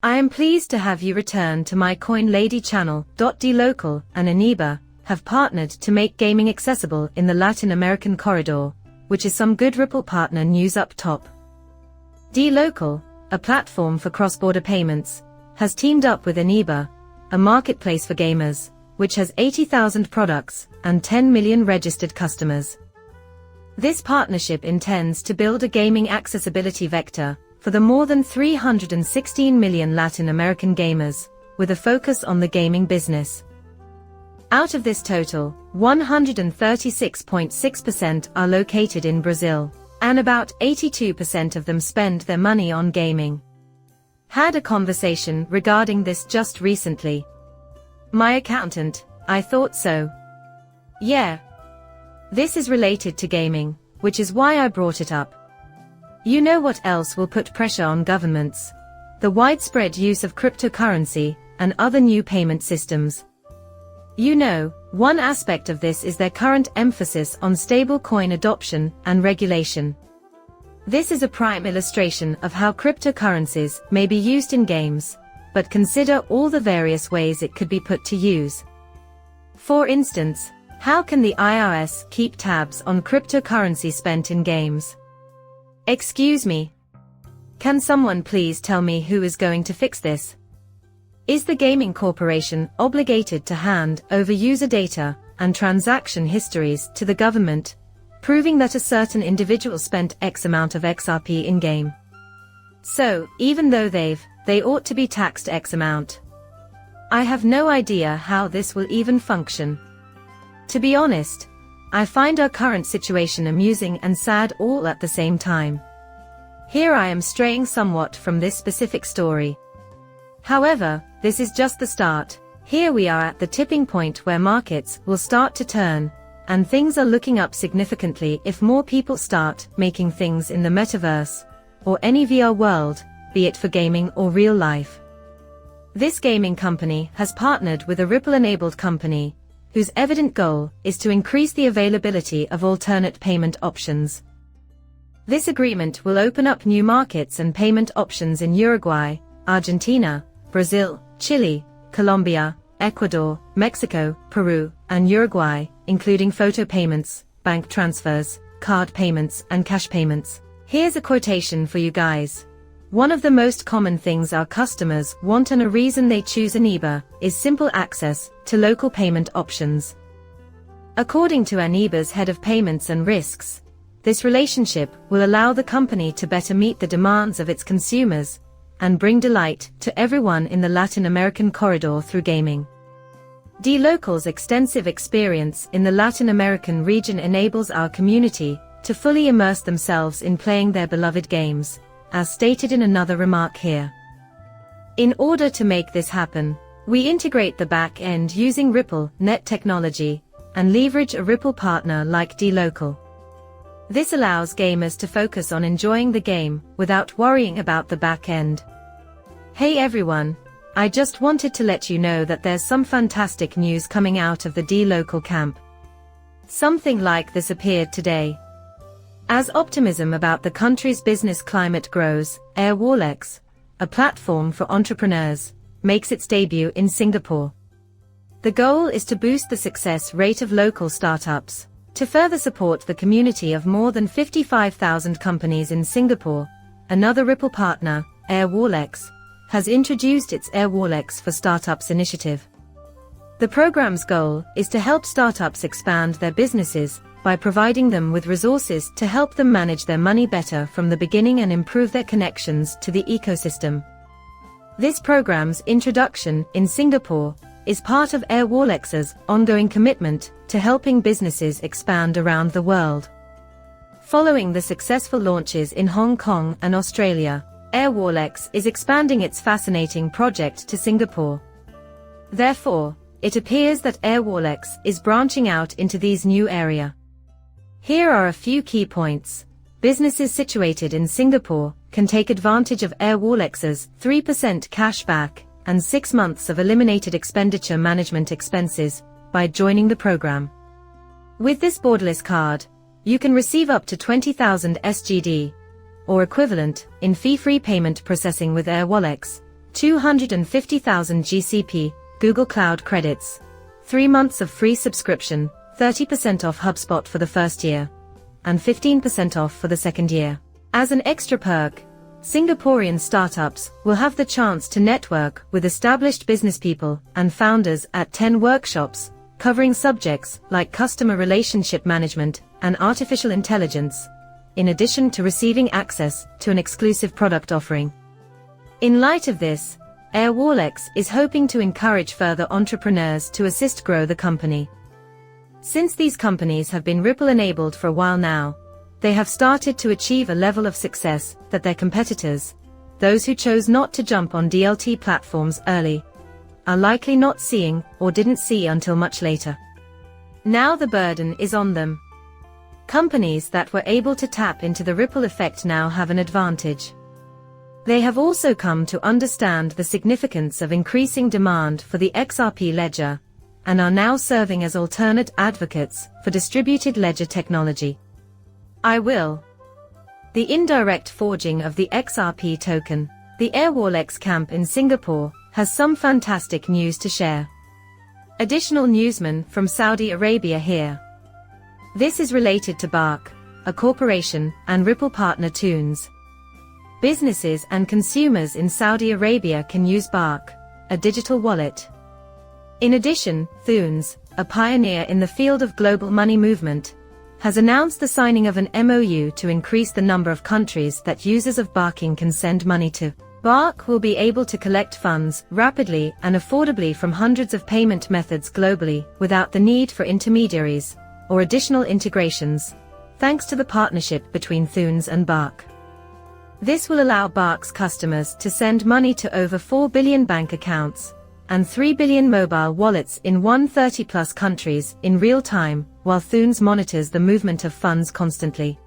I am pleased to have you return to my Coin Lady channel. dLocal and Aniba have partnered to make gaming accessible in the Latin American corridor, which is some good Ripple partner news up top. dLocal, a platform for cross-border payments, has teamed up with Aniba, a marketplace for gamers, which has 80,000 products and 10 million registered customers. This partnership intends to build a gaming accessibility vector for the more than 316 million Latin American gamers, with a focus on the gaming business. Out of this total, 136.6% are located in Brazil, and about 82% of them spend their money on gaming. Had a conversation regarding this just recently. My accountant, I thought so. Yeah. This is related to gaming, which is why I brought it up. You know what else will put pressure on governments? The widespread use of cryptocurrency and other new payment systems. You know, one aspect of this is their current emphasis on stablecoin adoption and regulation. This is a prime illustration of how cryptocurrencies may be used in games, but consider all the various ways it could be put to use. For instance, how can the IRS keep tabs on cryptocurrency spent in games? Excuse me. Can someone please tell me who is going to fix this? Is the gaming corporation obligated to hand over user data and transaction histories to the government, proving that a certain individual spent X amount of XRP in-game? So, even though they ought to be taxed X amount. I have no idea how this will even function. To be honest, I find our current situation amusing and sad all at the same time. Here I am straying somewhat from this specific story. However, this is just the start. Here we are at the tipping point where markets will start to turn, and things are looking up significantly if more people start making things in the metaverse, or any VR world, be it for gaming or real life. This gaming company has partnered with a Ripple-enabled company, whose evident goal is to increase the availability of alternate payment options. This agreement will open up new markets and payment options in Uruguay, Argentina, Brazil, Chile, Colombia, Ecuador, Mexico, Peru, and Uruguay, including photo payments, bank transfers, card payments, and cash payments. Here's a quotation for you guys. One of the most common things our customers want and a reason they choose Aniba is simple access to local payment options. According to Aniba's head of payments and risks, this relationship will allow the company to better meet the demands of its consumers and bring delight to everyone in the Latin American corridor through gaming. dLocal's extensive experience in the Latin American region enables our community to fully immerse themselves in playing their beloved games, as stated in another remark here. In order to make this happen, we integrate the back end using Ripple Net technology and leverage a Ripple partner like dLocal. This allows gamers to focus on enjoying the game without worrying about the back end. Hey everyone, I just wanted to let you know that there's some fantastic news coming out of the dLocal camp. Something like this appeared today. As optimism about the country's business climate grows, Airwallex, a platform for entrepreneurs, makes its debut in Singapore. The goal is to boost the success rate of local startups. To further support the community of more than 55,000 companies in Singapore, another Ripple partner, Airwallex, has introduced its Airwallex for Startups initiative. The program's goal is to help startups expand their businesses by providing them with resources to help them manage their money better from the beginning and improve their connections to the ecosystem. This program's introduction in Singapore is part of Airwallex's ongoing commitment to helping businesses expand around the world. Following the successful launches in Hong Kong and Australia, Airwallex is expanding its fascinating project to Singapore. Therefore, it appears that Airwallex is branching out into these new areas. Here are a few key points. Businesses situated in Singapore can take advantage of Airwallex's 3% cash back and 6 months of eliminated expenditure management expenses by joining the program. With this borderless card, you can receive up to 20,000 SGD, or equivalent, in fee-free payment processing with Airwallex, 250,000 GCP, Google Cloud credits. 3 months of free subscription, 30% off HubSpot for the first year, and 15% off for the second year. As an extra perk, Singaporean startups will have the chance to network with established businesspeople and founders at 10 workshops, covering subjects like customer relationship management and artificial intelligence, in addition to receiving access to an exclusive product offering. In light of this, Airwallex is hoping to encourage further entrepreneurs to assist grow the company. Since these companies have been Ripple-enabled for a while now, they have started to achieve a level of success that their competitors, those who chose not to jump on DLT platforms early, are likely not seeing or didn't see until much later. Now the burden is on them. Companies that were able to tap into the ripple effect now have an advantage. They have also come to understand the significance of increasing demand for the XRP ledger, and are now serving as alternate advocates for distributed ledger technology. The indirect forging of the XRP token. The Airwallex camp in Singapore has some fantastic news to share. Additional newsman from Saudi Arabia here. This is related to Bark, a corporation, and Ripple partner Thunes. Businesses and consumers in Saudi Arabia can use Bark, a digital wallet. In addition, Thunes, a pioneer in the field of global money movement, has announced the signing of an MOU to increase the number of countries that users of Barking can send money to. Bark will be able to collect funds rapidly and affordably from hundreds of payment methods globally without the need for intermediaries or additional integrations, thanks to the partnership between Thunes and Bark. This will allow Bark's customers to send money to over 4 billion bank accounts and 3 billion mobile wallets in 130+ countries in real time, while Thunes monitors the movement of funds constantly.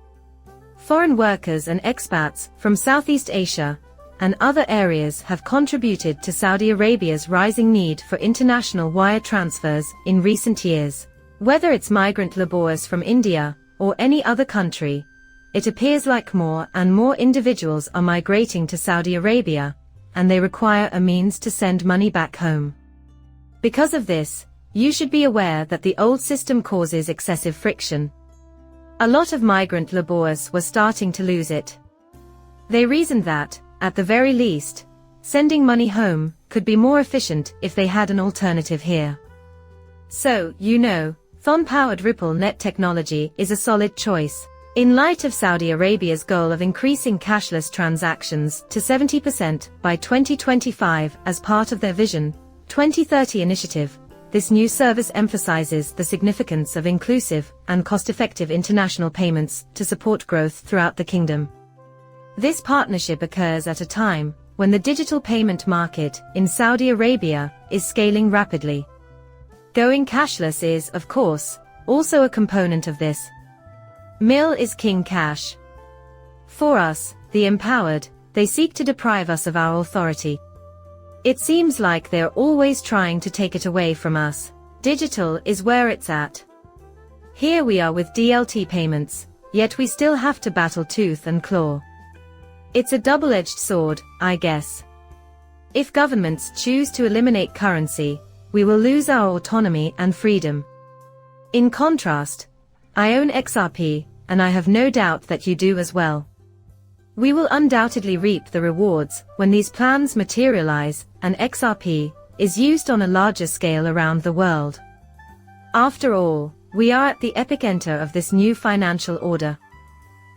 Foreign workers and expats from Southeast Asia and other areas have contributed to Saudi Arabia's rising need for international wire transfers in recent years. Whether it's migrant laborers from India or any other country, it appears like more and more individuals are migrating to Saudi Arabia, and they require a means to send money back home. Because of this, you should be aware that the old system causes excessive friction. A lot of migrant laborers were starting to lose it. They reasoned that, at the very least, sending money home could be more efficient if they had an alternative here. So, Thon-powered Ripple Net technology is a solid choice. In light of Saudi Arabia's goal of increasing cashless transactions to 70% by 2025 as part of their Vision 2030 initiative, this new service emphasizes the significance of inclusive and cost-effective international payments to support growth throughout the kingdom. This partnership occurs at a time when the digital payment market in Saudi Arabia is scaling rapidly. Going cashless is, of course, also a component of this. Mil is king cash. For us, the empowered, they seek to deprive us of our authority. It seems like they're always trying to take it away from us. Digital is where it's at. Here we are with DLT payments, yet we still have to battle tooth and claw. It's a double-edged sword, I guess. If governments choose to eliminate currency, we will lose our autonomy and freedom. In contrast, I own XRP, and I have no doubt that you do as well. We will undoubtedly reap the rewards when these plans materialize and XRP is used on a larger scale around the world. After all, we are at the epicenter of this new financial order.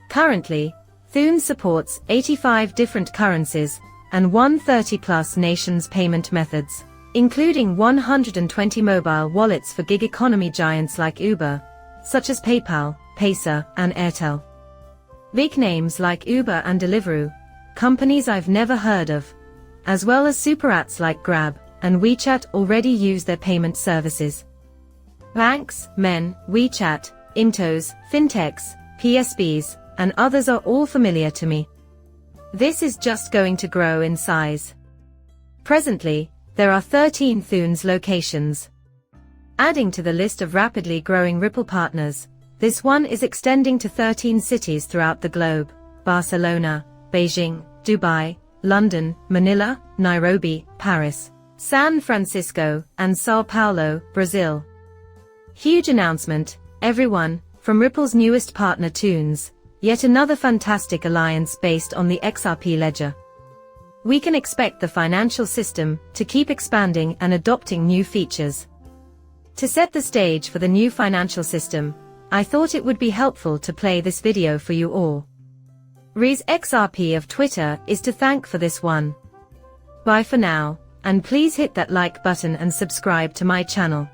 Currently, Thunes supports 85 different currencies and 130+ nations' payment methods, including 120 mobile wallets for gig economy giants like Uber, such as PayPal, Paysa, and Airtel. Big names like Uber and Deliveroo, companies I've never heard of, as well as super apps like Grab and WeChat already use their payment services. Banks, WeChat, IMTOs, fintechs, PSBs, and others are all familiar to me. This is just going to grow in size. Presently, there are 13 Thunes locations. Adding to the list of rapidly growing Ripple partners, this one is extending to 13 cities throughout the globe: Barcelona, Beijing, Dubai, London, Manila, Nairobi, Paris, San Francisco, and Sao Paulo, Brazil. Huge announcement, everyone, from Ripple's newest partner Tunes, yet another fantastic alliance based on the XRP ledger. We can expect the financial system to keep expanding and adopting new features. To set the stage for the new financial system, I thought it would be helpful to play this video for you all. Riz XRP of Twitter is to thank for this one. Bye for now, and please hit that like button and subscribe to my channel.